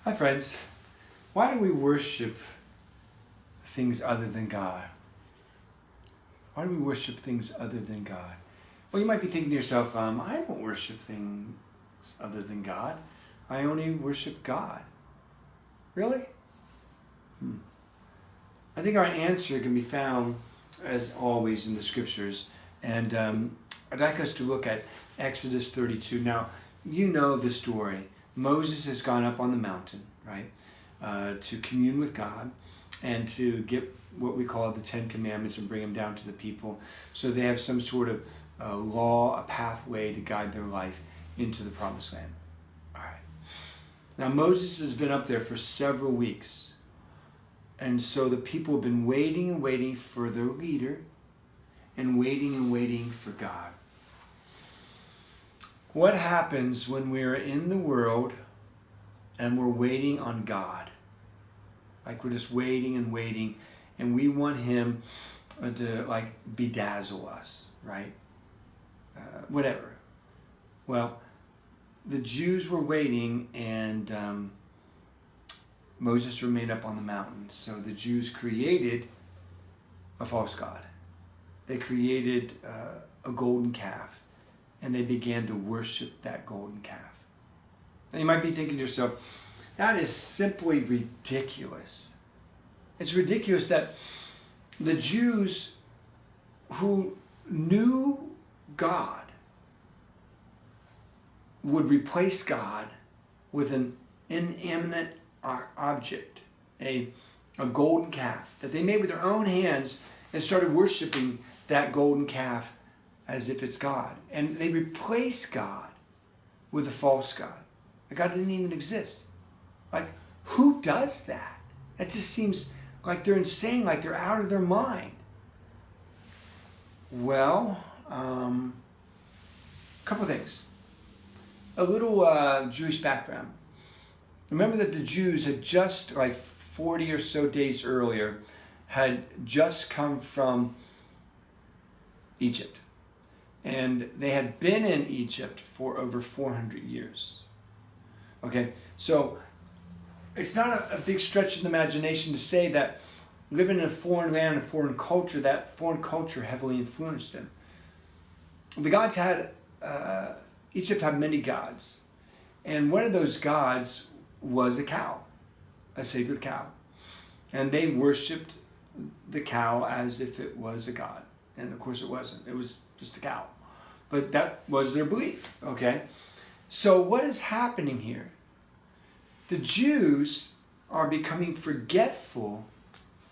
Hi friends, why do we worship things other than God? Why do we worship things other than God? Well, you might be thinking to yourself, I don't worship things other than God. I only worship God. Really? I think our answer can be found, as always, in the scriptures. And I'd like us to look at Exodus 32. Now, you know the story. Moses has gone up on the mountain, right, to commune with God and to get what we call the Ten Commandments and bring them down to the people so they have some sort of law, a pathway to guide their life into the Promised Land. All right. Now, Moses has been up there for several weeks. And so the people have been waiting and waiting for their leader and waiting for God. What happens when we're in the world and we're waiting on God? Like we're just waiting and we want Him to like bedazzle us, right? Whatever. Well, the Jews were waiting and Moses remained up on the mountain. So the Jews created a false god. They created a golden calf. And they began to worship that golden calf. Now you might be thinking to yourself, that is simply ridiculous. It's ridiculous that the Jews who knew God would replace God with an inanimate object, a golden calf that they made with their own hands and started worshiping that golden calf as if it's God. And they replace God with a false God. God didn't even exist. Like, who does that? That just seems like they're insane, like they're out of their mind. Well, a couple things. A little Jewish background. Remember that the Jews had just, like 40 or so days earlier, had just come from Egypt. And they had been in Egypt for over 400 years. Okay, so it's not a big stretch of the imagination to say that living in a foreign land, a foreign culture, that foreign culture heavily influenced them. The gods had, Egypt had many gods. And one of those gods was a cow, a sacred cow. And they worshipped the cow as if it was a god. And of course it wasn't. It was just a cow. But that was their belief, okay? So what is happening here? The Jews are becoming forgetful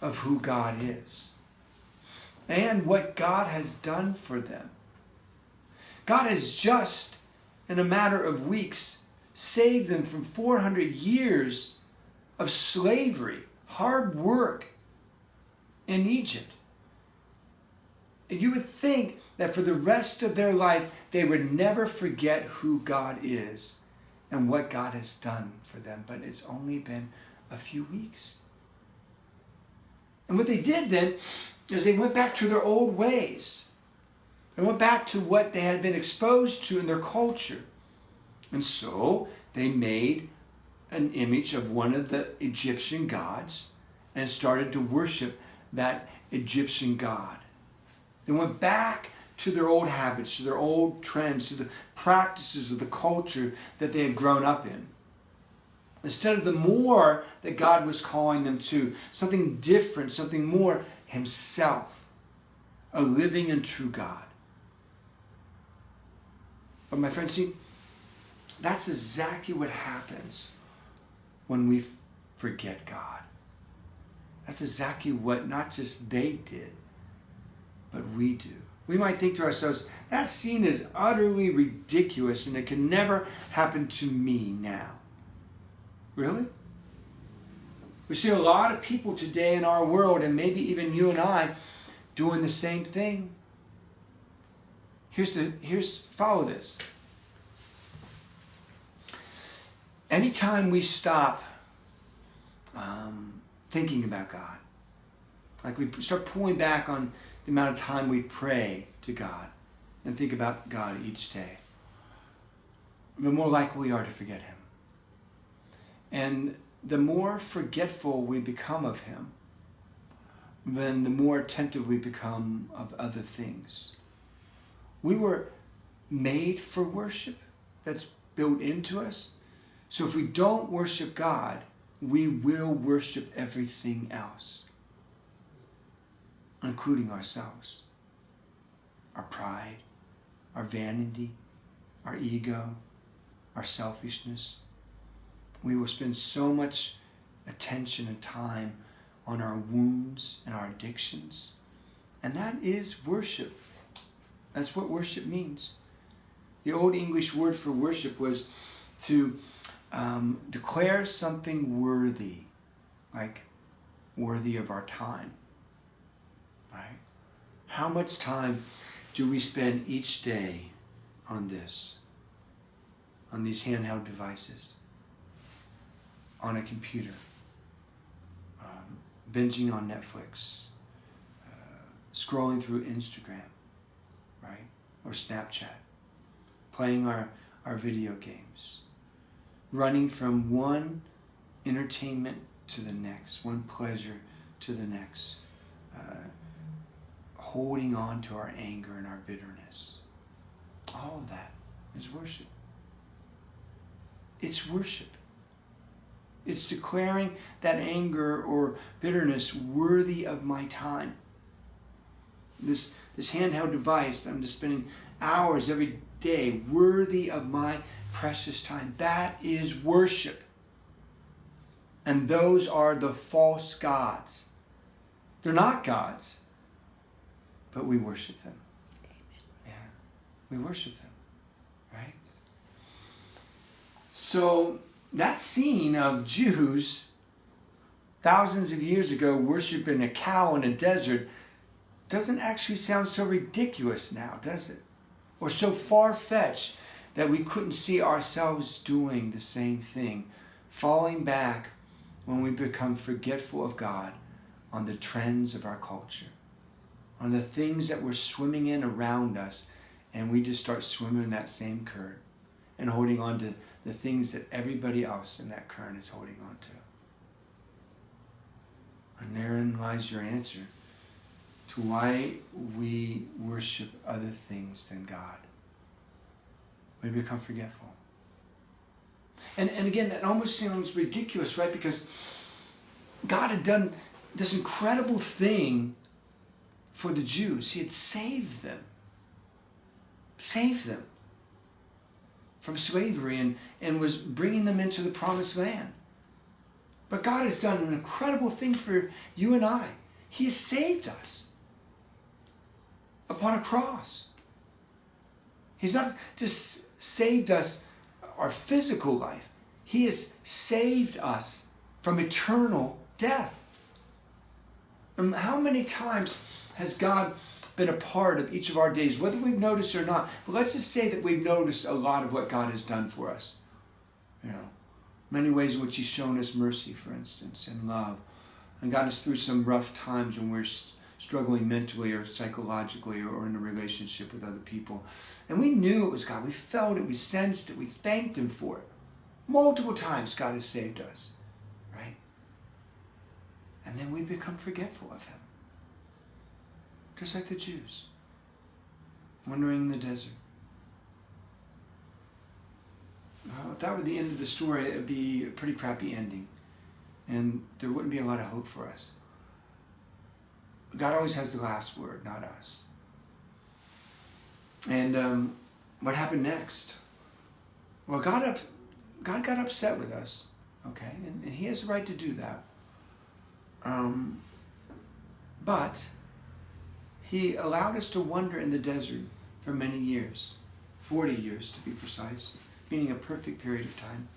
of who God is and what God has done for them. God has just, in a matter of weeks, saved them from 400 years of slavery, hard work in Egypt. And you would think that for the rest of their life, they would never forget who God is and what God has done for them. But it's only been a few weeks. And what they did then is they went back to their old ways. They went back to what they had been exposed to in their culture. And so they made an image of one of the Egyptian gods and started to worship that Egyptian god. They went back to their old habits, to their old trends, to the practices of the culture that they had grown up in. Instead of the more that God was calling them to, something different, something more, Himself, a living and true God. But my friends, see, that's exactly what happens when we forget God. That's exactly what not just they did, but we do. We might think to ourselves, that scene is utterly ridiculous and it can never happen to me now. Really? We see a lot of people today in our world, and maybe even you and I, doing the same thing. Follow this. Anytime we stop thinking about God, like we start pulling back on the amount of time we pray to God and think about God each day, the more likely we are to forget Him. And the more forgetful we become of him, then the more attentive we become of other things. We were made for worship. That's built into us. So if we don't worship God, we will worship everything else, including ourselves, our pride, our vanity, our ego, our selfishness. We will spend so much attention and time on our wounds and our addictions. And that is worship. That's what worship means. The Old English word for worship was to declare something worthy, like worthy of our time. Right? How much time do we spend each day on this? On these handheld devices? On a computer? Binging on Netflix? Scrolling through Instagram? Right? Or Snapchat? Playing our video games? Running from one entertainment to the next, one pleasure to the next, holding on to our anger and our bitterness. All of that is worship. It's worship. It's declaring that anger or bitterness worthy of my time. This handheld device that I'm just spending hours every day, worthy of my precious time. That is worship. And those are the false gods. They're not gods, but we worship them. Yeah, we worship them, right? So that scene of Jews thousands of years ago worshiping a cow in a desert doesn't actually sound so ridiculous now, does it? Or so far-fetched that we couldn't see ourselves doing the same thing, falling back when we become forgetful of God on the trends of our culture, on the things that we're swimming in around us, and we just start swimming in that same current and holding on to the things that everybody else in that current is holding on to. And therein lies your answer to why we worship other things than God. We become forgetful. And again, that almost sounds ridiculous, right? Because God had done this incredible thing for the Jews. He had saved them from slavery and was bringing them into the promised land. But God has done an incredible thing for you and I. He has saved us upon a cross. He's not just saved us our physical life. He has saved us from eternal death. And how many times has God been a part of each of our days, whether we've noticed or not? But let's just say that we've noticed a lot of what God has done for us. You know, many ways in which He's shown us mercy, for instance, and love, and got us through some rough times when we're struggling mentally or psychologically or in a relationship with other people. And we knew it was God. We felt it. We sensed it. We thanked Him for it. Multiple times God has saved us, right? And then we become forgetful of Him. Just like the Jews, wandering in the desert. If that were the end of the story, it would be a pretty crappy ending. And there wouldn't be a lot of hope for us. God always has the last word, not us. And what happened next? Well, God got upset with us, okay? And He has the right to do that. But He allowed us to wander in the desert for many years, 40 years to be precise, meaning a perfect period of time.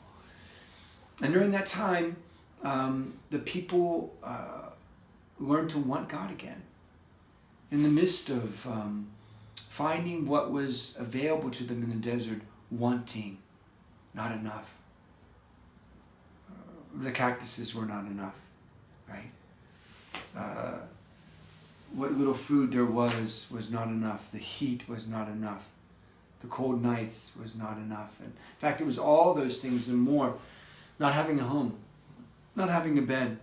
And during that time, the people learned to want God again. In the midst of finding what was available to them in the desert, wanting, not enough. The cactuses were not enough, right? What little food there was not enough. The heat was not enough. The cold nights was not enough. And in fact, it was all those things and more not having a home, not having a bed,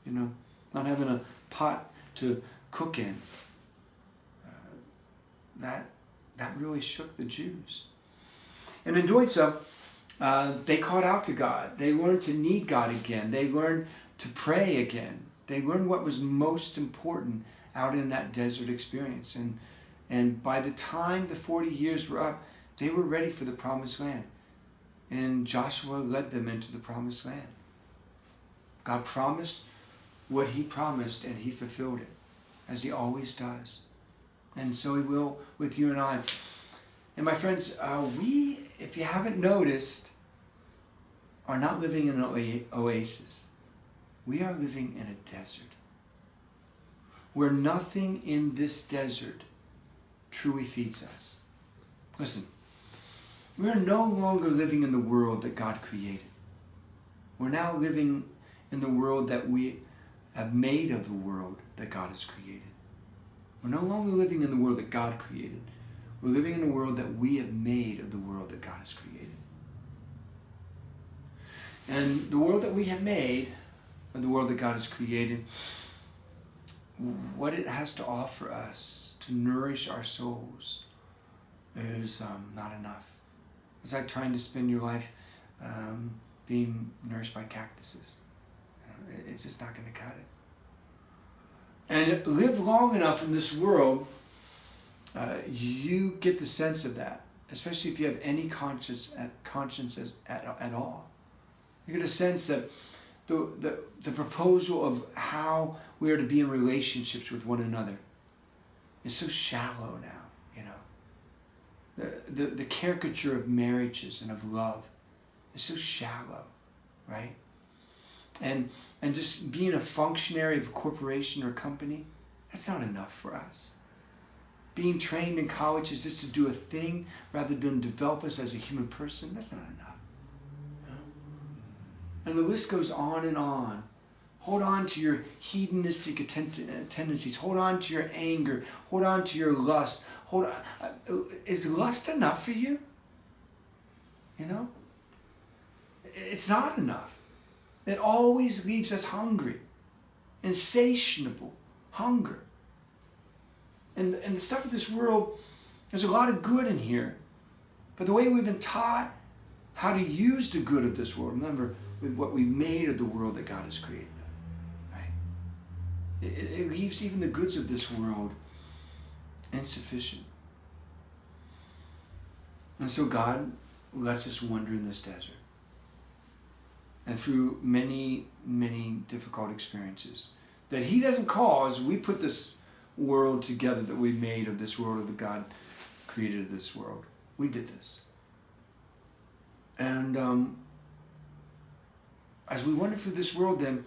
not having a pot to cook in. That really shook the Jews. And in doing so, they called out to God. They learned to need God again. They learned to pray again. They learned what was most important out in that desert experience. And by the time the 40 years were up, they were ready for the promised land. And Joshua led them into the promised land. God promised what he promised, and he fulfilled it, as he always does. And so he will with you and I. And my friends, we, if you haven't noticed, are not living in an oasis. We are living in a desert, where nothing in this desert truly feeds us. Listen, we are no longer living in the world that God created. We're now living in the world that we have made of the world that God has created. We're no longer living in the world that God created. We're living in a world that we have made of the world that God has created. And the world that we have made, or the world that God has created, what it has to offer us to nourish our souls is not enough. It's like trying to spend your life being nourished by cactuses. It's just not going to cut it. And live long enough in this world, you get the sense of that, especially if you have any conscience at all. You get a sense that the proposal of how we are to be in relationships with one another is so shallow now. The caricature of marriages and of love is so shallow, right? And just being a functionary of a corporation or company, that's not enough for us. Being trained in college is just to do a thing rather than develop us as a human person, that's not enough. And the list goes on and on. Hold on to your hedonistic tendencies. Hold on to your anger. Hold on to your lust. Hold on. Is lust enough for you? It's not enough. It always leaves us hungry, insatiable hunger. And the stuff of this world, there's a lot of good in here. But the way we've been taught how to use the good of this world, remember, with what we made of the world that God has created, right? It leaves even the goods of this world insufficient. And so God lets us wander in this desert. And through many, many difficult experiences that he doesn't cause, we put this world together that we made of this world, of the God created this world. We did this. And as we wander through this world, then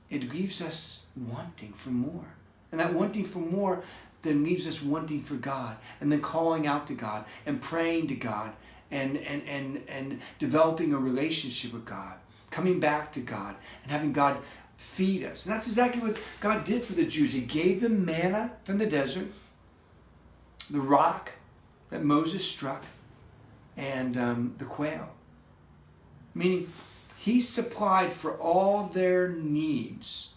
it leaves us wanting for more. And that wanting for more then leaves us wanting for God, and then calling out to God and praying to God and developing a relationship with God, coming back to God and having God feed us. And that's exactly what God did for the Jews. He gave them manna from the desert, the rock that Moses struck, and the quail. Meaning, he supplied for all their needs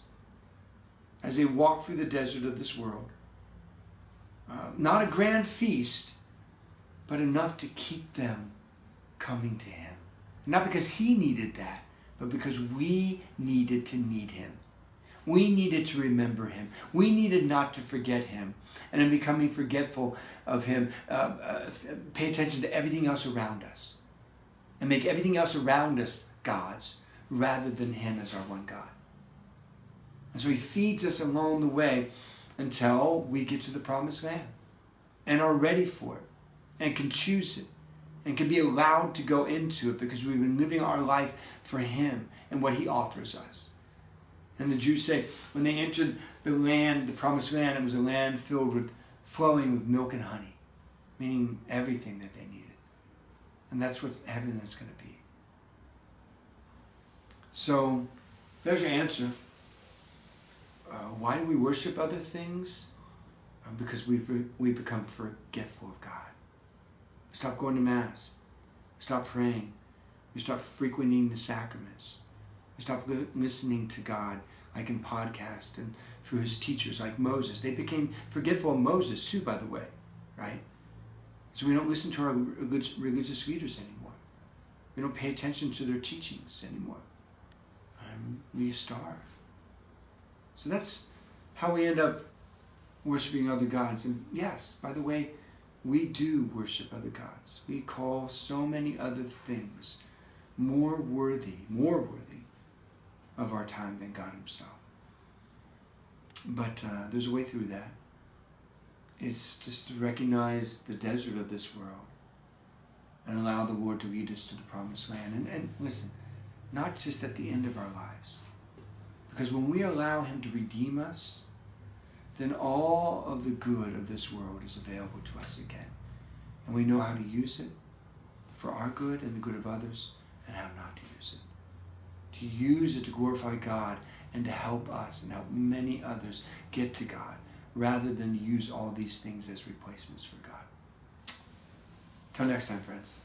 as they walked through the desert of this world. Not a grand feast, but enough to keep them coming to him. Not because he needed that, but because we needed to need him. We needed to remember him. We needed not to forget him. And in becoming forgetful of him, pay attention to everything else around us. And make everything else around us gods, rather than him as our one God. And so he feeds us along the way until we get to the promised land and are ready for it and can choose it and can be allowed to go into it because we've been living our life for him and what he offers us. And the Jews say when they entered the land, the promised land, it was a land flowing with milk and honey, meaning everything that they needed. And that's what heaven is going to be. So there's your answer. Why do we worship other things? Because we become forgetful of God. We stop going to Mass. We stop praying. We start frequenting the sacraments. We stop listening to God, like in podcasts and through his teachers, like Moses. They became forgetful of Moses too, by the way, right? So we don't listen to our religious leaders anymore. We don't pay attention to their teachings anymore. We starve. So that's how we end up worshiping other gods. And yes, by the way, we do worship other gods. We call so many other things more worthy of our time than God himself. But there's a way through that. It's just to recognize the desert of this world and allow the Lord to lead us to the promised land. And listen, not just at the end of our lives. Because when we allow him to redeem us, then all of the good of this world is available to us again. And we know how to use it for our good and the good of others, and how not to use it. To use it to glorify God and to help us and help many others get to God, rather than use all these things as replacements for God. Till next time, friends.